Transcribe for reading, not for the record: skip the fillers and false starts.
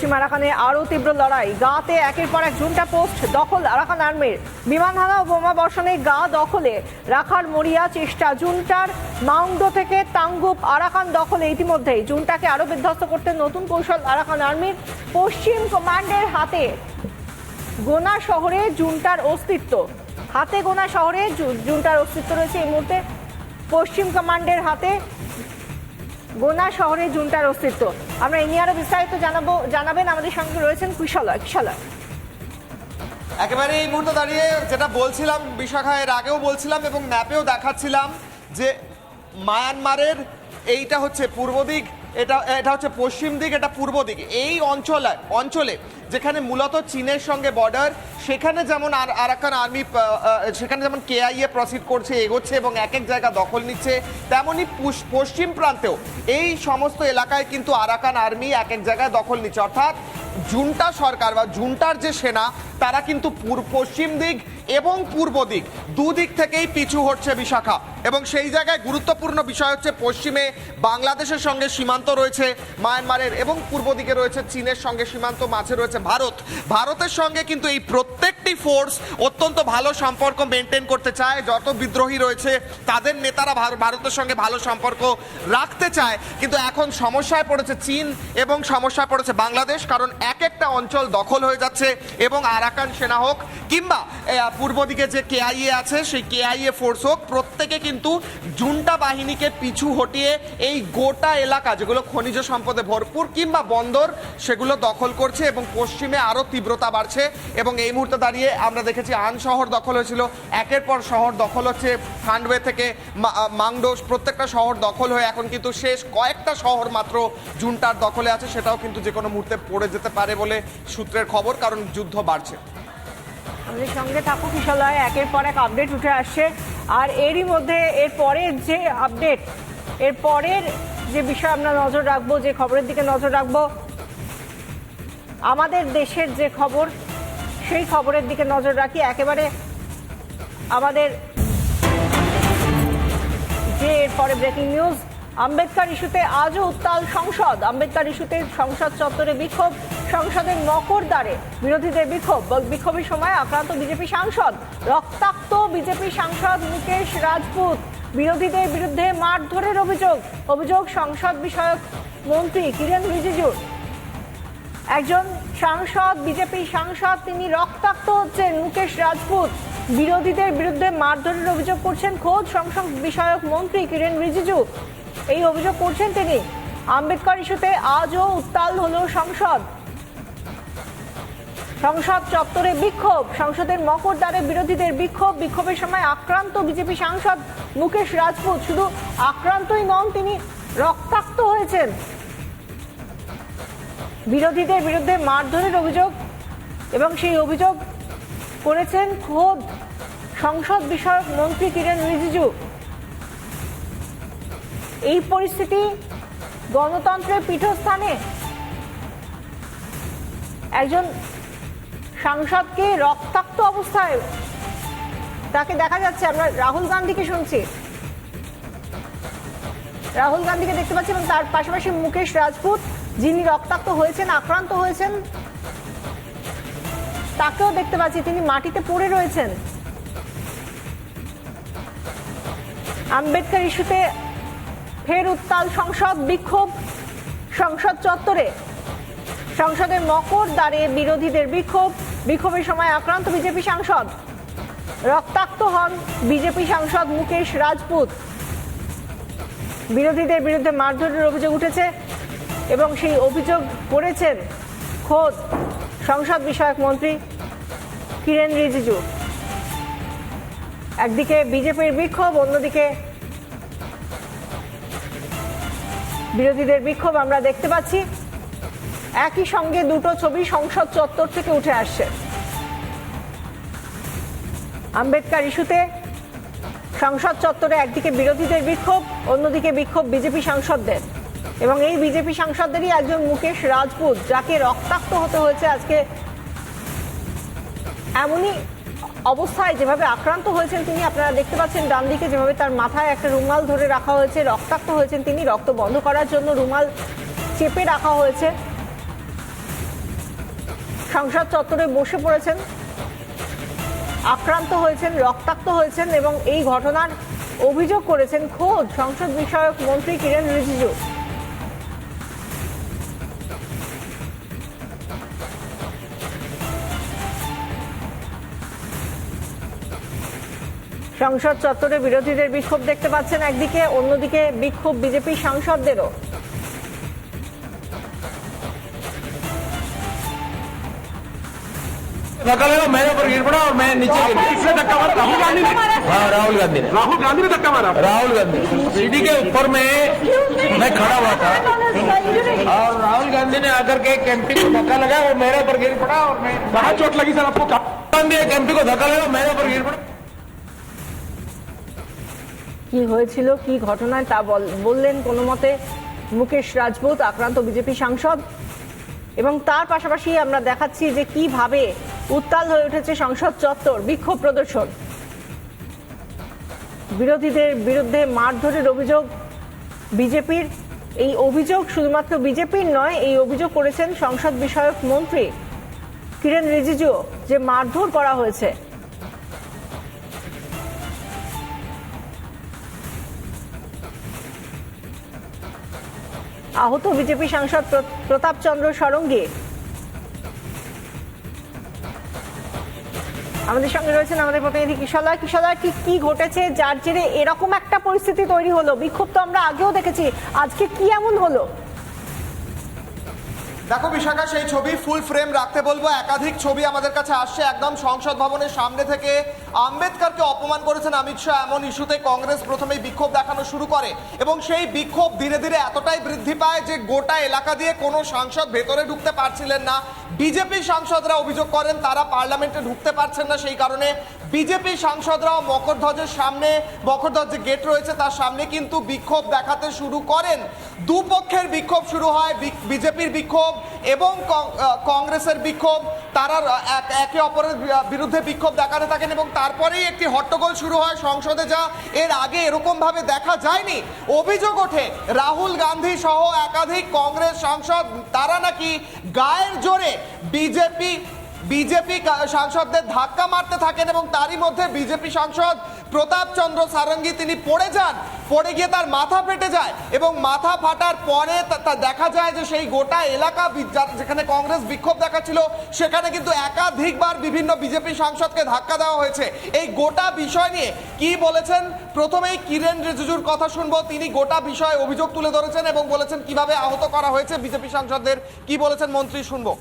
পশ্চিম আরাকানে আরও তীব্র লড়াই, গাতে একের পর এক ঝুন্টা পোস্ট দখল আরাকান আর্মির। বিমান হামলা ও বোমা বর্ষণে গা দখলে রাখার মরিয়া চেষ্টা। জুন্টার মাউন্ডো থেকে তাঙ্গুপ আরাকান দখলে ইতিমধ্যেই। জুন্টাকে আরও বিধ্বস্ত করতে নতুন কৌশল আরাকান আর্মির। পশ্চিম কমান্ডের হাতে গোনা শহরে জুন্টার অস্তিত্ব। হাতে গোনা শহরে জুন্টার অস্তিত্ব রয়েছে এই মুহূর্তে। পশ্চিম কমান্ডের হাতে গোনা শহরে জুন্টার অস্তিত্ব। আমরা এই নিয়ে আরো বিস্তারিত জানাবেন আমাদের সঙ্গে রয়েছেন কুশালয়। একেবারে এই মুহূর্তে দাঁড়িয়ে যেটা বলছিলাম বিশাখা, এর আগেও বলছিলাম এবং ম্যাপেও দেখাচ্ছিলাম যে মায়ানমারের এইটা হচ্ছে পূর্ব দিক, এটা হচ্ছে পশ্চিম দিক, এটা পূর্ব দিক। এই অঞ্চলে যেখানে মূলত চীনের সঙ্গে বর্ডার, সেখানে যেমন আরাকান আর্মি সেখানে যেমন কেআইএ প্রসিড করছে, এগোচ্ছে এবং এক এক জায়গা দখল নিচ্ছে, তেমনই পশ্চিম প্রান্তেও এই সমস্ত এলাকায় কিন্তু আরাকান আর্মি এক এক জায়গায় দখল নিচ্ছে। অর্থাৎ জুন্টা সরকার বা জুন্টার যে সেনা, তারা কিন্তু পশ্চিম দিক এবং পূর্ব দিক দুদিক থেকেই পিছু হচ্ছে বিশাখা। এবং সেই জায়গায় গুরুত্বপূর্ণ বিষয় হচ্ছে পশ্চিমে বাংলাদেশের সঙ্গে সীমান্ত রয়েছে মায়ানমারের, এবং পূর্ব দিকে রয়েছে চীনের সঙ্গে সীমান্ত, মাঝে রয়েছে ভারতের সঙ্গে কিন্তু এই প্রত্যেকটি ফোর্স অত্যন্ত ভালো সম্পর্ক মেনটেন করতে চায়। যত বিদ্রোহী রয়েছে তাদের নেতারা ভারতের সঙ্গে ভালো সম্পর্ক রাখতে চায়, কিন্তু এখন সমস্যায় পড়েছে চীন এবং সমস্যায় পড়েছে বাংলাদেশ। কারণ এক একটা অঞ্চল দখল হয়ে যাচ্ছে এবং আরাকান সেনা হোক কিংবা পূর্ব দিকে যে কেআইএ আছে সেই কেআইএ ফোর্স হোক, প্রত্যেকে কিন্তু জুন্টা বাহিনীকে পিছু হটিয়ে এই গোটা এলাকা যেগুলো খনিজ সম্পদে ভরপুর কিংবা বন্দর, সেগুলো দখল করছে এবং পশ্চিমে আরো তীব্রতা বাড়ছে। এবং এই মুহূর্তে দাঁড়িয়ে আমরা দেখেছি আন শহর দখল হয়েছিল, একের পর শহর দখল হচ্ছে, খান্ডওয়ে থেকে মাংডোস, প্রত্যেকটা শহর দখল হয়ে এখন কিন্তু শেষ কয়েকটা শহর মাত্র জুন্টার দখলে আছে। সেটাও কিন্তু যে কোনো মুহূর্তে পড়ে যেতে পারে বলে সূত্রের খবর, কারণ যুদ্ধ বাড়ছে। আমাদের সঙ্গে থাকুক কুশালয়। একের পর এক আপডেট উঠে আসছে, আর এরই মধ্যে এর পরের যে আপডেট, এর পরের যে বিষয় আমরা নজর রাখবো, যে খবরের দিকে নজর রাখবো, আমাদের দেশের যে খবর সেই খবরের দিকে নজর রাখি। একেবারে আমাদের যে এরপরে ব্রেকিং নিউজ, আম্বেদকর ইস্যুতে আজও উত্তাল সংসদ। আম্বেদকর ইস্যুতে সংসদ চত্বরে বিক্ষোভ, সংসদের মকর দ্বারে বিরোধীদের বিক্ষোভের সময় আক্রান্ত বিজেপি সাংসদ। রক্তাক্ত বিজেপি সাংসদ মুকেশ রাজপুত। বিরোধীদের বিরুদ্ধে মারধরের অভিযোগ সংসদ বিষয়ক মন্ত্রী কিরেন রিজিজুর। একজন সাংসদ, বিজেপি সাংসদ, তিনি রক্তাক্ত হচ্ছেন। মুকেশ রাজপুত বিরোধীদের বিরুদ্ধে মারধরের অভিযোগ করছেন খোদ সংসদ বিষয়ক মন্ত্রী কিরেন রিজিজু। এই অভিযোগ করছেন তিনি। আম্বেদকর ইস্যুতে আজও উত্তাল হলো সংসদ চত্বরে বিক্ষোভ, সংসদের মকর দ্বারে বিরোধীদের বিক্ষোভের সময় আক্রান্ত বিজেপি সাংসদ মুকেশ রাজপুত। শুধু আক্রান্তই নন, তিনি রক্তাক্ত হয়েছেন। বিরোধীদের বিরুদ্ধে মারধরের অভিযোগ, এবং সেই অভিযোগ করেছেন খোদ সংসদ বিষয়ক মন্ত্রী কিরেন রিজিজু। এই পরিস্থিতি গণতন্ত্রের পীঠস্থানে একজন সাংসদকে রক্তাক্ত অবস্থায় তাকে দেখা যাচ্ছে। আমরা রাহুল গান্ধীকে শুনছি, রাহুল গান্ধীকে দেখতে পাচ্ছি, এবং তার পাশাপাশি মুকেশ রাজপুত যিনি রক্তাক্ত হয়েছেন, আক্রান্ত হয়েছেন, তাকেও দেখতে পাচ্ছি, তিনি মাটিতে পড়ে রয়েছেন। আম্বেদকর ইস্যুতে ফের উত্তাল সংসদ, বিক্ষোভ সংসদ চত্বরে, সংসদের মকর দ্বারে বিরোধীদের বিক্ষোভের সময় আক্রান্ত বিজেপি সাংসদ। রক্তাক্ত হন বিজেপি সাংসদ মুকেশ রাজপুত। বিরোধীদের বিরুদ্ধে মারধরের অভিযোগ উঠেছে এবং সেই অভিযোগ করেছেন খোদ সংসদ বিষয়ক মন্ত্রী কিরেন রিজিজু। একদিকে বিজেপির বিক্ষোভ, অন্যদিকে বিরোধীদের বিক্ষোভ আমরা দেখতে পাচ্ছি। একই সঙ্গে দুটো ছবি সংসদ চত্বর থেকে উঠে আসছে। আম্বেদকর ইস্যুতে সংসদ চত্বরে একদিকে বিরোধীদের বিক্ষোভ, অন্যদিকে বিক্ষোভ বিজেপি সাংসদদের, এবং এই বিজেপি সাংসদদেরই একজন মুকেশ রাজপুত, যাকে রক্তাক্ত হতে হয়েছে আজকে। এমনই অবস্থায় যেভাবে আক্রান্ত হয়েছেন তিনি, আপনারা দেখতে পাচ্ছেন ডান দিকে যেভাবে তার মাথায় একটা রুমাল ধরে রাখা হয়েছে, রক্তাক্ত হয়েছেন তিনি। রক্ত বন্ধ করার জন্য রুমাল চেপে রাখা হয়েছে। সংসদ চত্বরে বসে পড়েছেন, আক্রান্ত হয়েছেন, রক্তাক্ত হয়েছেন এবং এই ঘটনার অভিযোগ করেছেন খোদ সংসদ বিষয়ক মন্ত্রী কিরেন রিজিজু। সংসদ চত্বরে বিরোধীদের বিক্ষোভ দেখতে পাচ্ছেন একদিকে, অন্যদিকে বিক্ষোভ বিজেপি সাংসদদেরও। धक्का लगा, मेरे ऊपर गिर पड़ा और मैं नीचे गिर गया। किसने धक्का मारा? राहुल गांधी ने? हाँ, राहुल गांधी ने। राहुल गांधी ने धक्का मारा? राहुल गांधी सीढ़ी के ऊपर में मैं खड़ा हुआ था और राहुल गांधी ने आकर के कैंपी को धक्का लगा और मेरे ऊपर गिर पड़ा और मैं कहाँ चोट लगी सर आपको? गांधी कैंपी को धक्का लगा, मेरे ऊपर गिर पड़ा। কি হয়েছিল, কি ঘটনায় তা বললেন কোনো মতে মুকেশ রাজপুত, আক্রান্ত বিজেপি সাংসদ। এবং তার পাশাপাশি আমরা দেখাচ্ছি যে কিভাবে উত্তাল হয়ে উঠেছে সংসদ চত্বর, বিক্ষোভ প্রদর্শন, বিরোধীদের বিরুদ্ধে মারধরের অভিযোগ বিজেপির। এই অভিযোগ শুধুমাত্র বিজেপির নয়, এই অভিযোগ করেছেন সংসদ বিষয়ক মন্ত্রী কিরেন রিজিজু যে মারধর করা হয়েছে। আহত বিজেপি সাংসদ প্রতাপ চন্দ্র ষড়ঙ্গী আমাদের সঙ্গে রয়েছেন আমাদের প্রতিনিধি কিশলয়। কিশলয়, ঠিক কি ঘটেছে যার জেরে এরকম একটা পরিস্থিতি তৈরি হলো? বিক্ষোভ তো আমরা আগেও দেখেছি, আজকে কি এমন হলো? দেখো বিশাখা, সেই ছবি ফুল ফ্রেম রাখতে বলবো। একাধিক ছবি আমাদের কাছে আসছে একদম সংসদ ভবনের সামনে থেকে। আম্বেদকরকে অপমান করেছেন অমিত শাহ, এমন ইস্যুতে কংগ্রেস প্রথমেই বিক্ষোভ দেখানো শুরু করে এবং সেই বিক্ষোভ ধীরে ধীরে এতটাই বৃদ্ধি পায় যে গোটা এলাকা দিয়ে কোনো সাংসদ ভেতরে ঢুকতে পারছিলেন না। বিজেপি সাংসদরা অভিযোগ করেন তারা পার্লামেন্টে ঢুকতে পারছেন না, সেই কারণে বিজেপি সাংসদরাও মকরধ্বজের সামনে, মকরধ্বজ যে গেট রয়েছে তার সামনে কিন্তু বিক্ষোভ দেখাতে শুরু করেন। দুপক্ষের বিক্ষোভ শুরু হয়, বিজেপির বিক্ষোভ এবং কংগ্রেসের বিক্ষোভ। তারা একে অপরের বিরুদ্ধে বিক্ষোভ দেখাতে থাকেন এবং তারপরেই একটি হট্টগোল শুরু হয় সংসদে, যা এর আগে এরকম ভাবে দেখা যায়নি। অভিযোগ ওঠে রাহুল গান্ধী সহ একাধিক কংগ্রেস সাংসদ তারা নাকি গায়ের জোরে বিজেপি সাংসদদের ধাক্কা মারতে থাকেন এবং তারই মধ্যে বিজেপি সাংসদ প্রতাপ চন্দ্র ষড়ঙ্গী তিনি পড়ে যান, পড়ে গিয়ে তার মাথা ফেটে যায় এবং মাথা ফাটার পরে দেখা যায় যে সেই গোটা এলাকা যেখানে কংগ্রেস বিক্ষোভ দেখাচ্ছিল সেখানে কিন্তু একাধিকবার বিভিন্ন বিজেপি সাংসদকে ধাক্কা দেওয়া হয়েছে। এই গোটা বিষয় নিয়ে কি বলেছেন, প্রথমেই কিরেন রিজিজুর কথা শুনবো। তিনি গোটা বিষয়ে অভিযোগ তুলে ধরেছেন এবং বলেছেন কিভাবে আহত করা হয়েছে বিজেপি সাংসদদের। কি বলেছেন মন্ত্রী, শুনবো।